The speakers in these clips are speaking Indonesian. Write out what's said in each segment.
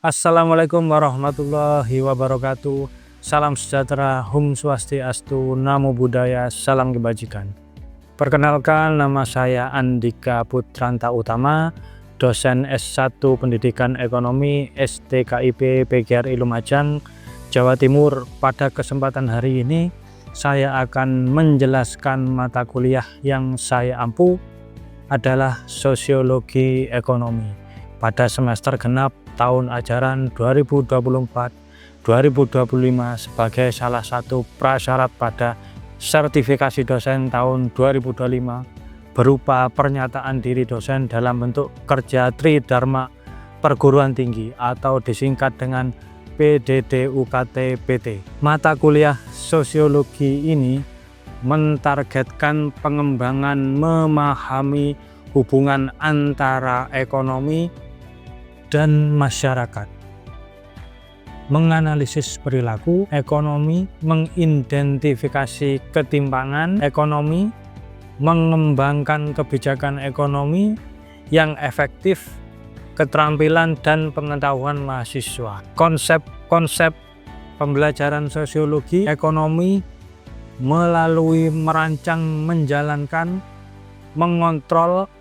Assalamualaikum warahmatullahi wabarakatuh. Salam sejahtera, Hum Swastiastu, Namo Buddhaya, salam kebajikan. Perkenalkan, nama saya Andika Putranta Utama, dosen S1 Pendidikan Ekonomi STKIP PGRI Lumajang, Jawa Timur. Pada kesempatan hari ini, saya akan menjelaskan mata kuliah yang saya ampu adalah Sosiologi Ekonomi pada semester genap tahun ajaran 2024-2025 sebagai salah satu prasyarat pada sertifikasi dosen tahun 2025 berupa pernyataan diri dosen dalam bentuk kerja Tridharma Perguruan Tinggi atau disingkat dengan PDDUKT-PT. Mata kuliah sosiologi ini mentargetkan pengembangan memahami hubungan antara ekonomi dan masyarakat, menganalisis perilaku ekonomi, mengidentifikasi ketimpangan ekonomi, mengembangkan kebijakan ekonomi yang efektif, keterampilan dan pengetahuan mahasiswa. Konsep pembelajaran sosiologi ekonomi melalui merancang, menjalankan, mengontrol,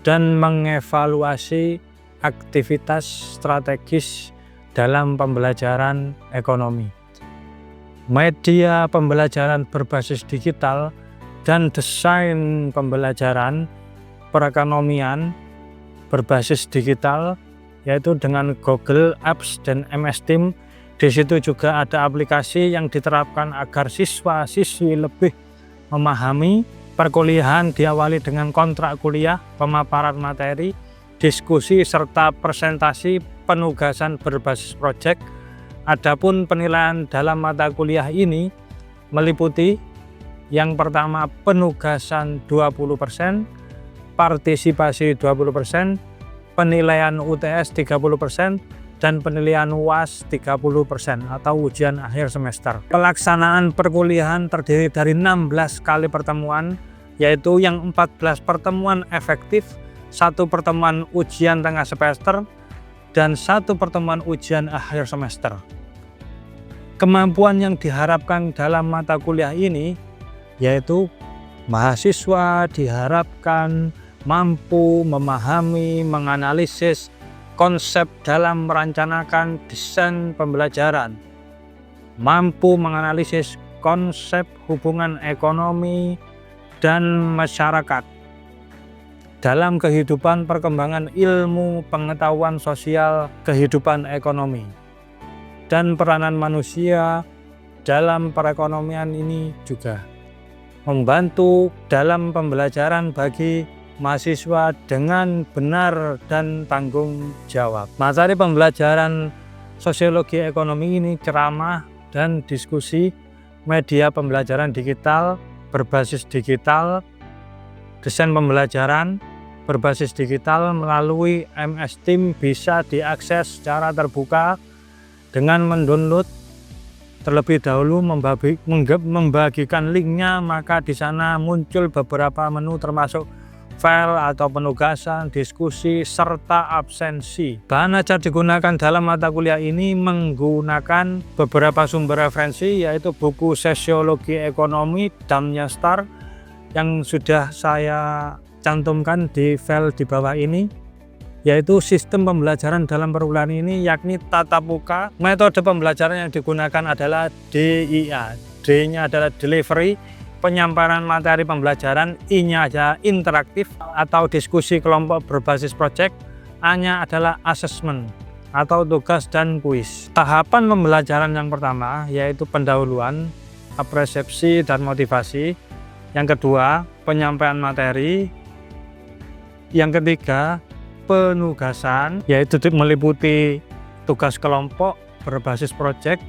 dan mengevaluasi aktivitas strategis dalam pembelajaran ekonomi. Media pembelajaran berbasis digital dan desain pembelajaran perekonomian berbasis digital, yaitu dengan Google Apps dan MS Teams. Di situ juga ada aplikasi yang diterapkan agar siswa-siswi lebih memahami. Perkuliahan diawali dengan kontrak kuliah, pemaparan materi, diskusi serta presentasi penugasan berbasis proyek. Adapun penilaian dalam mata kuliah ini meliputi yang pertama penugasan 20%, partisipasi 20%, penilaian UTS 30%, dan penilaian UAS 30% atau ujian akhir semester. Pelaksanaan perkuliahan terdiri dari 16 kali pertemuan, yaitu yang 14 pertemuan efektif, 1 pertemuan ujian tengah semester, dan 1 pertemuan ujian akhir semester. Kemampuan yang diharapkan dalam mata kuliah ini yaitu mahasiswa diharapkan mampu memahami, menganalisis konsep dalam merencanakan desain pembelajaran, mampu menganalisis konsep hubungan ekonomi dan masyarakat dalam kehidupan perkembangan ilmu pengetahuan sosial kehidupan ekonomi, dan peranan manusia dalam perekonomian ini juga membantu dalam pembelajaran bagi mahasiswa dengan benar dan tanggung jawab. Materi pembelajaran sosiologi ekonomi ini ceramah dan diskusi, media pembelajaran digital berbasis digital, desain pembelajaran berbasis digital melalui MS Teams bisa diakses secara terbuka dengan mendownload terlebih dahulu, membagikan linknya, maka di sana muncul beberapa menu termasuk file atau penugasan, diskusi, serta absensi. Bahan ajar digunakan dalam mata kuliah ini menggunakan beberapa sumber referensi, yaitu buku Sosiologi Ekonomi Damnya Star yang sudah saya cantumkan di file di bawah ini, yaitu sistem pembelajaran dalam perkuliahan ini yakni tatap muka. Metode pembelajaran yang digunakan adalah DIA. D-nya adalah delivery, penyampaian materi pembelajaran, I-nya adalah interaktif atau diskusi kelompok berbasis project, A-nya adalah assessment atau tugas dan kuis. Tahapan pembelajaran yang pertama yaitu pendahuluan, persepsi dan motivasi. Yang kedua, penyampaian materi. Yang ketiga, penugasan, yaitu meliputi tugas kelompok berbasis proyek,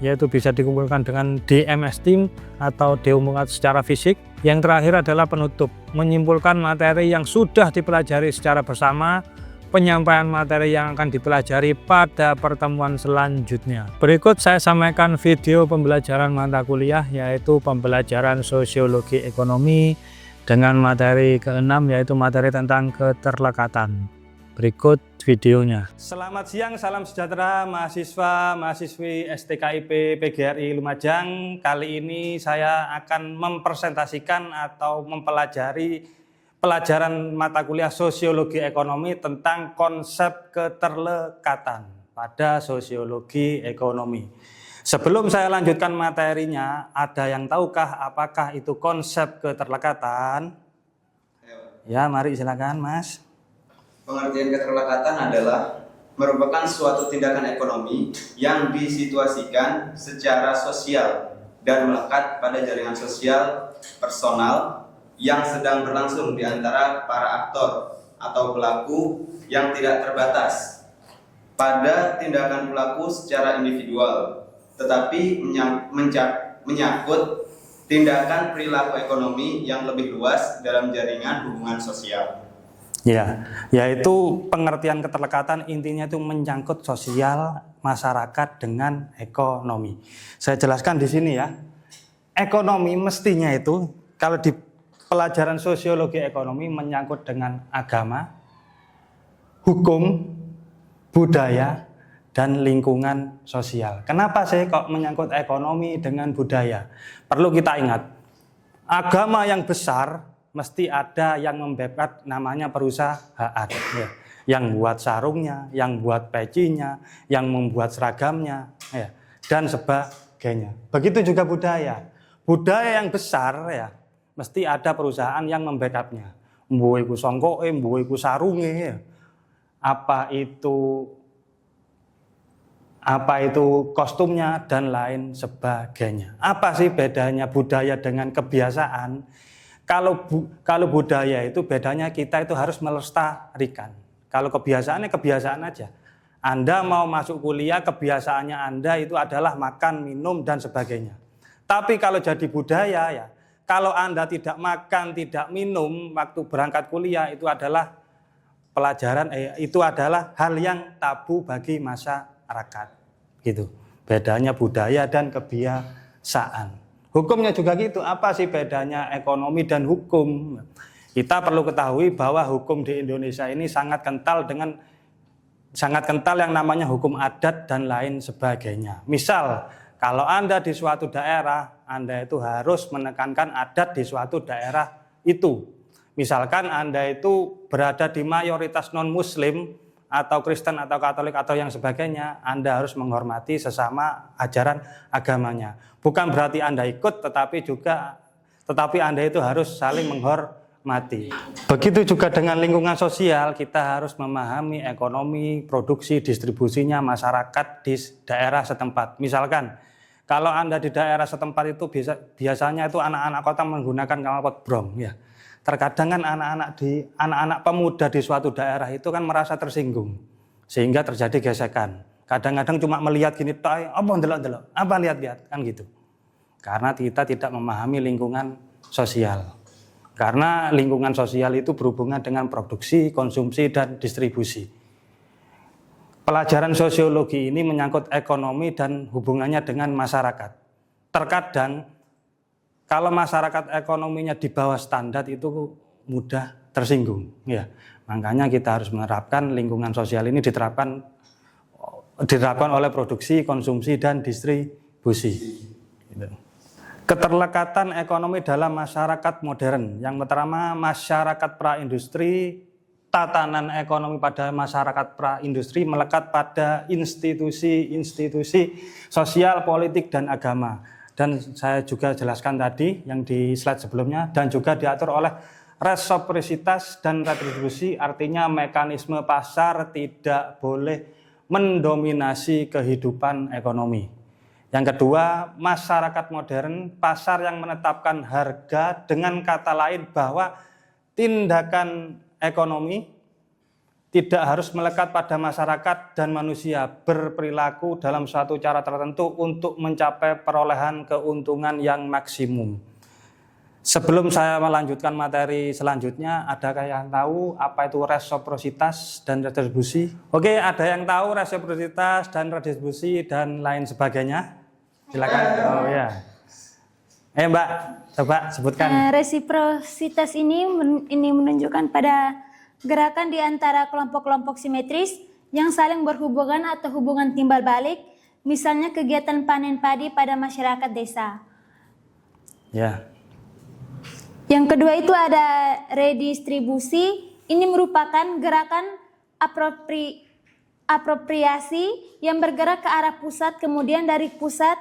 yaitu bisa dikumpulkan dengan DMS Team atau diumumkan secara fisik. Yang terakhir adalah penutup, menyimpulkan materi yang sudah dipelajari secara bersama, penyampaian materi yang akan dipelajari pada pertemuan selanjutnya. Berikut saya sampaikan video pembelajaran mata kuliah, yaitu pembelajaran sosiologi ekonomi dengan materi ke-6, yaitu materi tentang keterlekatan. Berikut videonya. Selamat siang, salam sejahtera mahasiswa, mahasiswi STKIP PGRI Lumajang. Kali ini saya akan mempresentasikan atau mempelajari pelajaran mata kuliah Sosiologi Ekonomi tentang konsep keterlekatan pada Sosiologi Ekonomi. Sebelum saya lanjutkan materinya, ada yang tahukah apakah itu konsep keterlekatan? Ya, mari silakan Mas. Pengertian keterlekatan adalah merupakan suatu tindakan ekonomi yang disituasikan secara sosial dan melekat pada jaringan sosial personal yang sedang berlangsung di antara para aktor atau pelaku yang tidak terbatas pada tindakan pelaku secara individual, tetapi menyangkut tindakan perilaku ekonomi yang lebih luas dalam jaringan hubungan sosial. Ya, yaitu pengertian keterlekatan intinya itu menyangkut sosial masyarakat dengan ekonomi. Saya jelaskan di sini ya. Ekonomi mestinya itu kalau di pelajaran sosiologi ekonomi menyangkut dengan agama, hukum, budaya, dan lingkungan sosial. Kenapa sih kok menyangkut ekonomi dengan budaya? Perlu kita ingat, agama yang besar mesti ada yang membebas namanya perusahaan, ya. Yang buat sarungnya, yang buat pecinya, yang membuat seragamnya, ya, dan sebagainya. Begitu juga budaya. Budaya yang besar ya, mesti ada perusahaan yang membackupnya. Mbuh iku songkoke, mbuh iku sarunge, ya. Apa itu kostumnya dan lain sebagainya. Apa sih bedanya budaya dengan kebiasaan? Kalau budaya itu bedanya kita itu harus melestarikan. Kalau kebiasaannya kebiasaan aja. Anda mau masuk kuliah, kebiasaannya Anda itu adalah makan, minum, dan sebagainya. Tapi kalau jadi budaya ya, kalau Anda tidak makan, tidak minum waktu berangkat kuliah itu adalah itu adalah hal yang tabu bagi masyarakat. Gitu. Bedanya budaya dan kebiasaan. Hukumnya juga gitu, apa sih bedanya ekonomi dan hukum? Kita perlu ketahui bahwa hukum di Indonesia ini sangat kental yang namanya hukum adat dan lain sebagainya. Misal, kalau Anda di suatu daerah, Anda itu harus menekankan adat di suatu daerah itu. Misalkan Anda itu berada di mayoritas non-muslim, atau Kristen atau Katolik atau yang sebagainya, Anda harus menghormati sesama ajaran agamanya. Bukan berarti Anda ikut, tetapi Anda itu harus saling menghormati. Begitu juga dengan lingkungan sosial, kita harus memahami ekonomi, produksi, distribusinya masyarakat di daerah setempat. Misalkan, kalau Anda di daerah setempat itu biasanya itu anak-anak kota menggunakan knalpot brong, ya. Terkadang kan anak-anak pemuda di suatu daerah itu kan merasa tersinggung sehingga terjadi gesekan. Kadang-kadang cuma melihat gini, apa lihat-lihat kan gitu. Karena kita tidak memahami lingkungan sosial. Karena lingkungan sosial itu berhubungan dengan produksi, konsumsi, dan distribusi. Pelajaran sosiologi ini menyangkut ekonomi dan hubungannya dengan masyarakat. Terkadang kalau masyarakat ekonominya di bawah standar itu mudah tersinggung, ya. Makanya kita harus menerapkan lingkungan sosial ini diterapkan oleh produksi, konsumsi, dan distribusi. Keterlekatan ekonomi dalam masyarakat modern. Yang pertama, masyarakat praindustri. Tatanan ekonomi pada masyarakat praindustri melekat pada institusi-institusi sosial, politik, dan agama. Dan saya juga jelaskan tadi yang di slide sebelumnya, dan juga diatur oleh resiprositas dan retribusi, artinya mekanisme pasar tidak boleh mendominasi kehidupan ekonomi. Yang kedua, masyarakat modern, pasar yang menetapkan harga, dengan kata lain bahwa tindakan ekonomi tidak harus melekat pada masyarakat dan manusia berperilaku dalam suatu cara tertentu untuk mencapai perolehan keuntungan yang maksimum. Sebelum saya melanjutkan materi selanjutnya, adakah yang tahu apa itu resiprositas dan redistribusi? Oke, ada yang tahu resiprositas dan redistribusi dan lain sebagainya? Silakan. Oh ya. Mbak, coba sebutkan. Resiprositas ini menunjukkan pada gerakan di antara kelompok-kelompok simetris yang saling berhubungan atau hubungan timbal balik, misalnya kegiatan panen padi pada masyarakat desa. Ya. Yang kedua itu ada redistribusi. Ini merupakan gerakan apropriasi yang bergerak ke arah pusat, kemudian dari pusat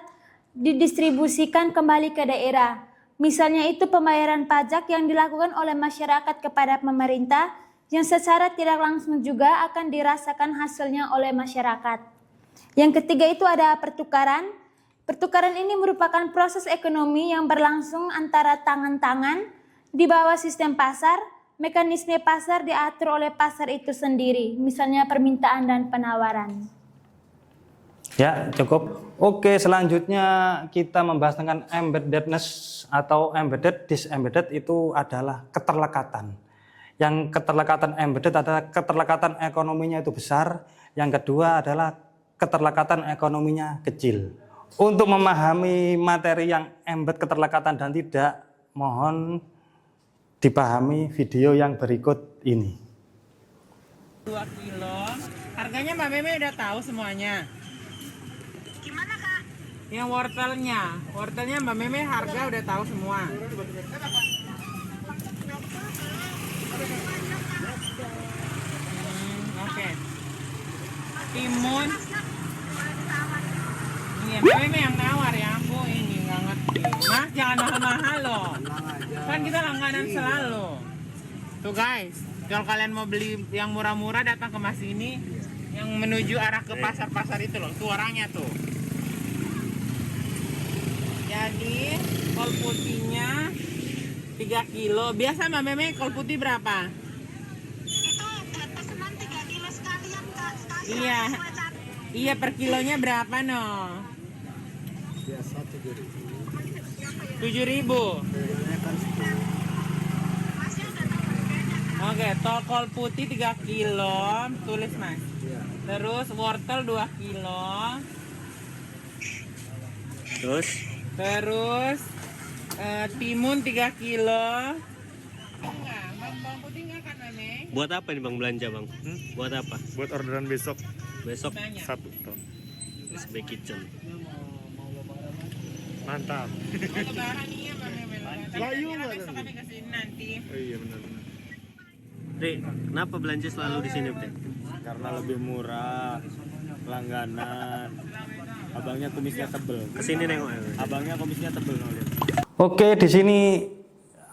didistribusikan kembali ke daerah. Misalnya itu pembayaran pajak yang dilakukan oleh masyarakat kepada pemerintah yang secara tidak langsung juga akan dirasakan hasilnya oleh masyarakat. Yang ketiga itu ada pertukaran. Pertukaran ini merupakan proses ekonomi yang berlangsung antara tangan-tangan di bawah sistem pasar. Mekanisme pasar diatur oleh pasar itu sendiri, misalnya permintaan dan penawaran. Ya, cukup. Oke, selanjutnya kita membahas tentang embeddedness atau embedded, disembedded itu adalah keterlekatan. Yang keterlekatan embedded adalah keterlekatan ekonominya itu besar, yang kedua adalah keterlekatan ekonominya kecil. Untuk memahami materi yang embed keterlekatan dan tidak, mohon dipahami video yang berikut ini. 2 kilo. Harganya Mbak Meme udah tahu semuanya. Gimana Kak? Yang wortelnya. Wortelnya Mbak Meme harga udah tahu semua. Oke. Timun. Iya, Mbak Meme yang nawar ya. Aku ini nggak ngerti. Mas, jangan mahal-mahal loh. Kan kita langganan selalu. Tuh guys, kalau kalian mau beli yang murah-murah datang ke Mas ini yang menuju arah ke pasar-pasar itu loh. Tuh orangnya tuh. Jadi kol putihnya 3 kilo. Biasa Mbak Meme kol putih berapa? Itu pesanan 3 kilo sekalian Kak. Sekalian Iya. sesuai cat. Iya, per kilonya berapa no? Biasa 7.000. 7.000. Masnya udah tahu harganya. Oke, kol putih 3 kilo, tulis Mas. Iya. Terus wortel 2 kilo. Terus timun 3 kilo. Enggak, bawang putih enggak kan Meme? Buat apa nih Bang belanja Bang? Buat apa? Buat orderan besok Besok Banyak. 1 ton. SB Kitchen. Mantap. Oh, lebaran iya Mbak Meme. Lah, iya, Lebaran nggak besok ada. kami kesini nanti. Oh iya benar-benar. Dek, kenapa belanja selalu di sini, Dek? Karena lebih murah, langganan. Abangnya kumisnya tebel. Kesini nengok ya. Abangnya kumisnya tebel lihat. Oke, di sini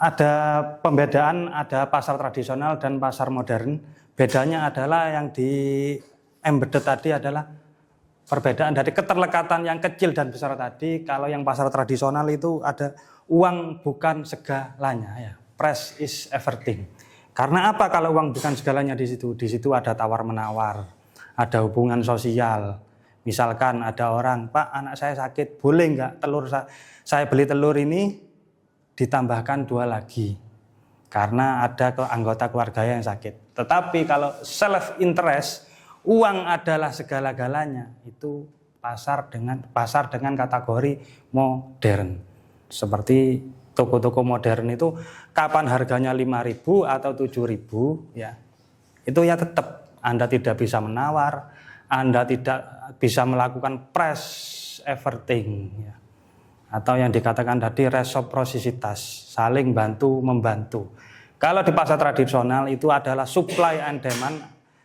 ada pembedaan, ada pasar tradisional dan pasar modern. Bedanya adalah yang di embedded tadi adalah perbedaan dari keterlekatan yang kecil dan besar tadi. Kalau yang pasar tradisional itu ada uang bukan segalanya ya. Price is everything. Karena apa kalau uang bukan segalanya di situ? Di situ ada tawar-menawar, ada hubungan sosial. Misalkan ada orang, Pak anak saya sakit, boleh nggak telur saya beli telur ini ditambahkan 2 lagi. Karena ada anggota keluarga yang sakit. Tetapi kalau self interest, uang adalah segala-galanya, itu pasar dengan kategori modern. Seperti toko-toko modern itu kapan harganya 5.000 atau 7.000 ya. Itu ya tetap Anda tidak bisa menawar, Anda tidak bisa melakukan price everything ya. Atau yang dikatakan tadi reciprocitas, saling bantu membantu. Kalau di pasar tradisional itu adalah supply and demand,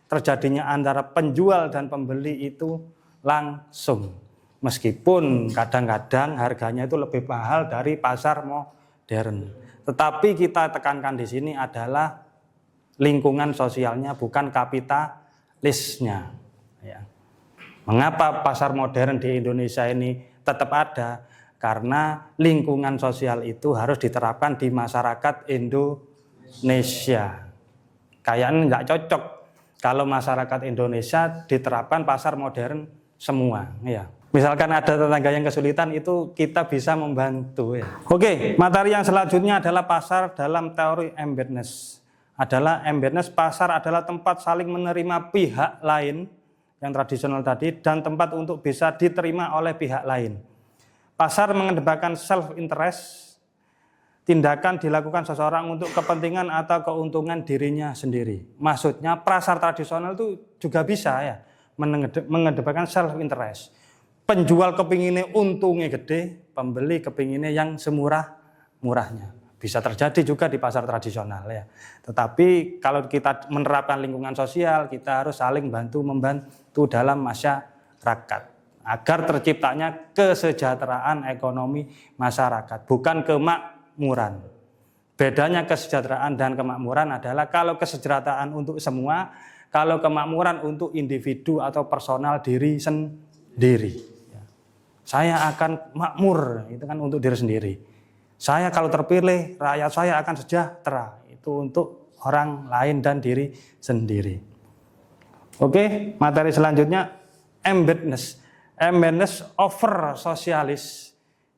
terjadinya antara penjual dan pembeli itu langsung. Meskipun kadang-kadang harganya itu lebih mahal dari pasar modern. Tetapi kita tekankan di sini adalah lingkungan sosialnya, bukan kapitalisnya. Ya. Mengapa pasar modern di Indonesia ini tetap ada? Karena lingkungan sosial itu harus diterapkan di masyarakat Indonesia. Kayaknya nggak cocok kalau masyarakat Indonesia diterapkan pasar modern semua. Ya. Misalkan ada tetangga yang kesulitan, itu kita bisa membantu. Ya. Oke, materi yang selanjutnya adalah pasar dalam teori embeddedness. Embeddedness, pasar adalah tempat saling menerima pihak lain yang tradisional tadi dan tempat untuk bisa diterima oleh pihak lain. Pasar mengedepankan self interest tindakan dilakukan seseorang untuk kepentingan atau keuntungan dirinya sendiri. Maksudnya pasar tradisional itu juga bisa ya mengedepankan self interest. Penjual kepinginnya untungnya gede, pembeli kepinginnya yang semurah-murahnya. Bisa terjadi juga di pasar tradisional ya. Tetapi kalau kita menerapkan lingkungan sosial, kita harus saling membantu dalam masyarakat agar terciptanya kesejahteraan ekonomi masyarakat, bukan kemakmuran. Bedanya kesejahteraan dan kemakmuran adalah kalau kesejahteraan untuk semua, kalau kemakmuran untuk individu atau personal diri sendiri. Saya akan makmur, itu kan untuk diri sendiri. Saya kalau terpilih, rakyat saya akan sejahtera, itu untuk orang lain dan diri sendiri. Oke, materi selanjutnya embeddedness over sosialis.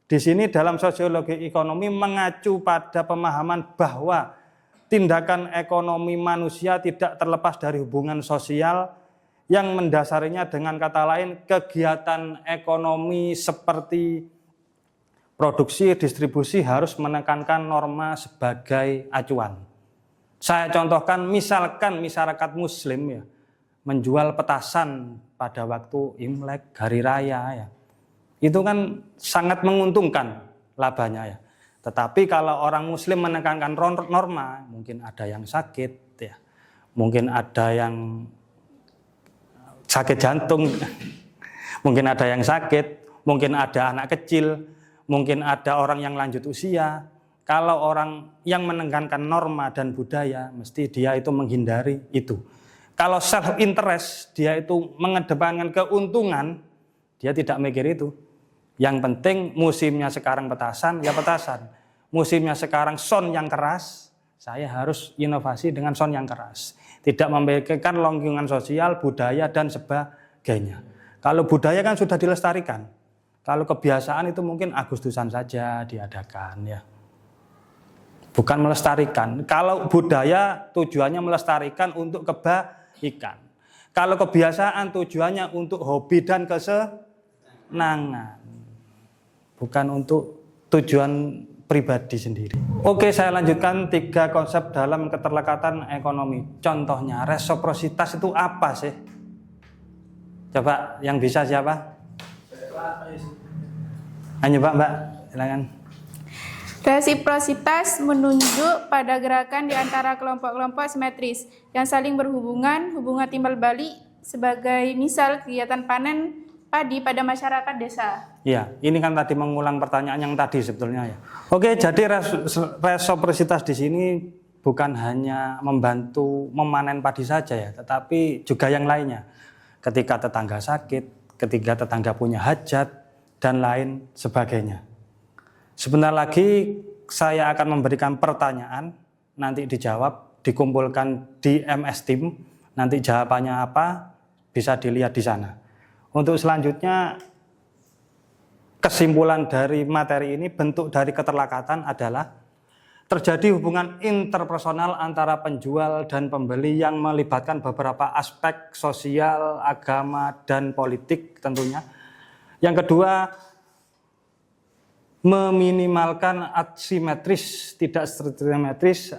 Di sini dalam sosiologi ekonomi mengacu pada pemahaman bahwa tindakan ekonomi manusia tidak terlepas dari hubungan sosial yang mendasarinya dengan kata lain kegiatan ekonomi seperti produksi, distribusi harus menekankan norma sebagai acuan. Saya contohkan misalkan masyarakat muslim ya menjual petasan pada waktu Imlek, hari raya ya. Itu kan sangat menguntungkan labanya ya. Tetapi kalau orang muslim menekankan norma, mungkin ada yang sakit ya. Mungkin ada yang sakit jantung, mungkin ada yang sakit, mungkin ada anak kecil, mungkin ada orang yang lanjut usia. Kalau orang yang menekankan norma dan budaya, mesti dia itu menghindari itu. Kalau self interest, dia itu mengedepankan keuntungan, dia tidak mikir itu. Yang penting musimnya sekarang petasan, ya petasan. Musimnya sekarang sound yang keras, saya harus inovasi dengan sound yang keras. Tidak memikirkan lingkungan sosial, budaya, dan sebagainya. Kalau budaya kan sudah dilestarikan. Kalau kebiasaan itu mungkin Agustusan saja diadakan ya. Bukan melestarikan. Kalau budaya tujuannya melestarikan untuk kebaikan. Kalau kebiasaan tujuannya untuk hobi dan kesenangan. Bukan untuk tujuan pribadi sendiri. Oke, saya lanjutkan 3 konsep dalam keterlekatan ekonomi. Contohnya, resiprositas itu apa sih? Coba yang bisa siapa? Ayo Mbak, silakan. Resiprositas menunjuk pada gerakan di antara kelompok-kelompok simetris yang saling berhubungan, hubungan timbal balik sebagai misal kegiatan panen padi pada masyarakat desa. Ya, ini kan tadi mengulang pertanyaan yang tadi sebetulnya ya. Oke, jadi resiprositas di sini bukan hanya membantu memanen padi saja ya, tetapi juga yang lainnya. Ketika tetangga sakit, ketika tetangga punya hajat dan lain sebagainya. Sebentar lagi saya akan memberikan pertanyaan, nanti dijawab, dikumpulkan di MS Team, nanti jawabannya apa bisa dilihat di sana. Untuk selanjutnya, kesimpulan dari materi ini, bentuk dari keterlekatan adalah terjadi hubungan interpersonal antara penjual dan pembeli yang melibatkan beberapa aspek sosial, agama, dan politik tentunya. Yang kedua, meminimalkan asimetris, tidak simetris,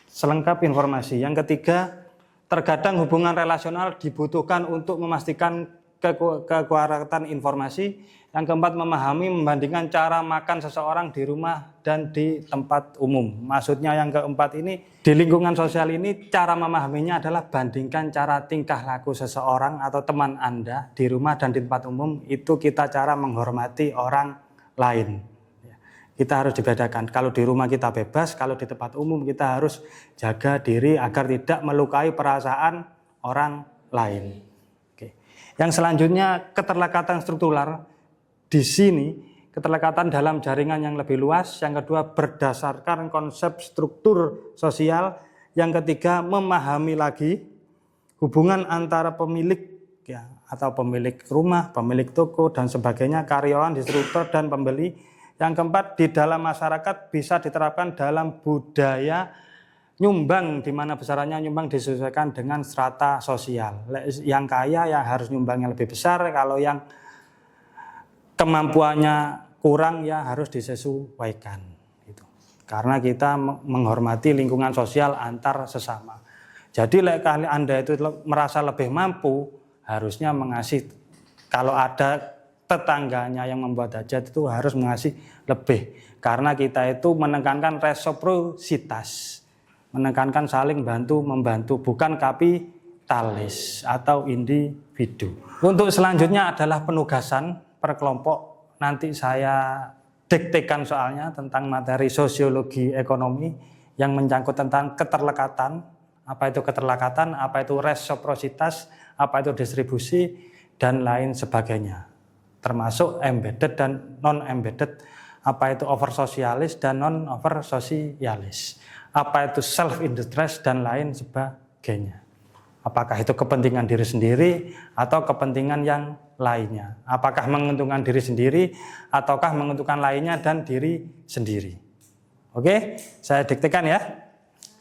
selengkap informasi. Yang ketiga, terkadang hubungan relasional dibutuhkan untuk memastikan kekuatan informasi. Yang keempat, memahami membandingkan cara makan seseorang di rumah dan di tempat umum. Maksudnya yang keempat ini, di lingkungan sosial ini cara memahaminya adalah bandingkan cara tingkah laku seseorang atau teman Anda di rumah dan di tempat umum. Itu kita cara menghormati orang lain. Kita harus dibedakan. Kalau di rumah kita bebas, kalau di tempat umum kita harus jaga diri agar tidak melukai perasaan orang lain. Oke. Yang selanjutnya, keterlekatan struktural. Di sini keterlekatan dalam jaringan yang lebih luas. Yang kedua, berdasarkan konsep struktur sosial. Yang ketiga, memahami lagi hubungan antara pemilik ya, atau pemilik rumah, pemilik toko dan sebagainya, karyawan, distributor dan pembeli. Yang keempat, di dalam masyarakat bisa diterapkan dalam budaya nyumbang, di mana besarannya nyumbang disesuaikan dengan strata sosial. Yang kaya ya harus nyumbang yang lebih besar, kalau yang kemampuannya kurang ya harus disesuaikan. karena kita menghormati lingkungan sosial antar sesama. Jadi kali Anda itu merasa lebih mampu, harusnya mengasih, kalau ada tetangganya yang membuat hajat itu harus mengasih lebih. Karena kita itu menekankan resiprositas, menekankan saling bantu-membantu, bukan kapitalis atau individu. Untuk selanjutnya adalah penugasan per kelompok. Nanti saya diktekan soalnya tentang materi sosiologi ekonomi yang menyangkut tentang keterlekatan. Apa itu keterlekatan, apa itu resiprositas, apa itu distribusi, dan lain sebagainya. Termasuk embedded dan non-embedded, apa itu over sosialis dan non-over sosialis, apa itu self-interest dan lain sebagainya. Apakah itu kepentingan diri sendiri atau kepentingan yang lainnya? Apakah menguntungkan diri sendiri ataukah menguntungkan lainnya dan diri sendiri? Oke, saya diktekan ya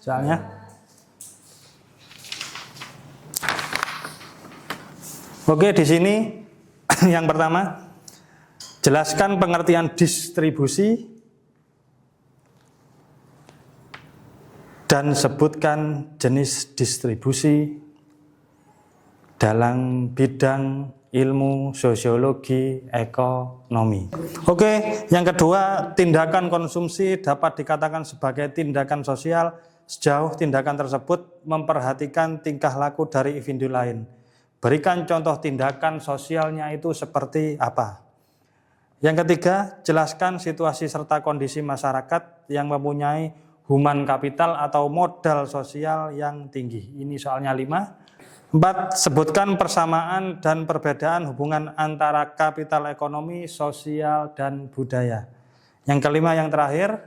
soalnya. Oke, di sini yang pertama, jelaskan pengertian distribusi dan sebutkan jenis distribusi dalam bidang ilmu sosiologi ekonomi. Oke, yang kedua, tindakan konsumsi dapat dikatakan sebagai tindakan sosial sejauh tindakan tersebut memperhatikan tingkah laku dari individu lain. Berikan contoh tindakan sosialnya itu seperti apa. Yang ketiga, jelaskan situasi serta kondisi masyarakat yang mempunyai human capital atau modal sosial yang tinggi. Ini soalnya 5. 4. Sebutkan persamaan dan perbedaan hubungan antara kapital ekonomi, sosial, dan budaya. Yang kelima, yang terakhir,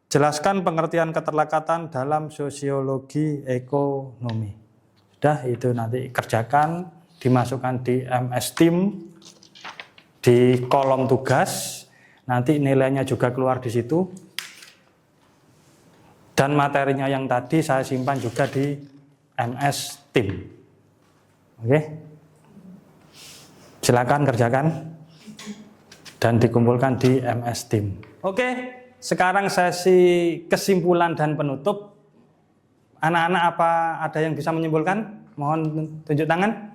jelaskan pengertian keterlekatan dalam sosiologi ekonomi. Sudah, itu nanti kerjakan, dimasukkan di MS Team, di kolom tugas, nanti nilainya juga keluar di situ. Dan materinya yang tadi saya simpan juga di MS Team. Oke. Silakan kerjakan dan dikumpulkan di MS Team. Oke, sekarang sesi kesimpulan dan penutup. Anak-anak apa ada yang bisa menyimpulkan? Mohon tunjuk tangan.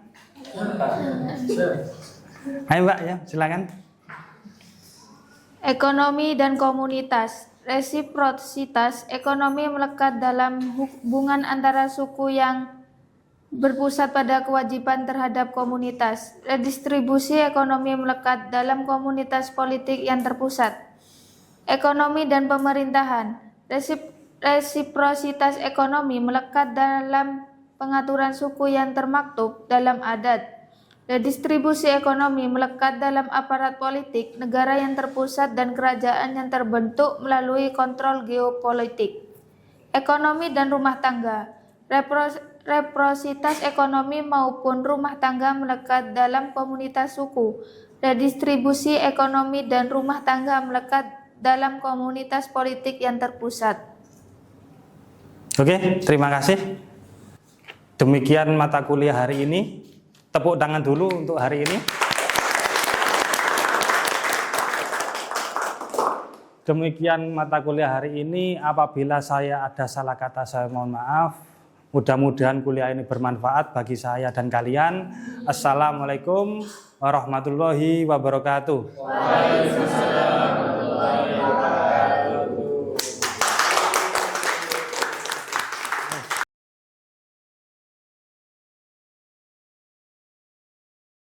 Ayo Mbak ya, silakan. Ekonomi dan komunitas. Resiprositas ekonomi melekat dalam hubungan antara suku yang berpusat pada kewajiban terhadap komunitas. Redistribusi ekonomi melekat dalam komunitas politik yang terpusat. Ekonomi dan pemerintahan. Resiprositas ekonomi melekat dalam pengaturan suku yang termaktub dalam adat. Redistribusi ekonomi melekat dalam aparat politik, negara yang terpusat dan kerajaan yang terbentuk melalui kontrol geopolitik. Ekonomi dan rumah tangga. Resiprositas ekonomi maupun rumah tangga melekat dalam komunitas suku. Redistribusi ekonomi dan rumah tangga melekat dalam komunitas politik yang terpusat. Oke, terima kasih. Demikian mata kuliah hari ini. Tepuk tangan dulu untuk hari ini. Demikian mata kuliah hari ini. Apabila saya ada salah kata, saya mohon maaf. Mudah-mudahan kuliah ini bermanfaat bagi saya dan kalian. Assalamualaikum warahmatullahi wabarakatuh. Waalaikumsalam.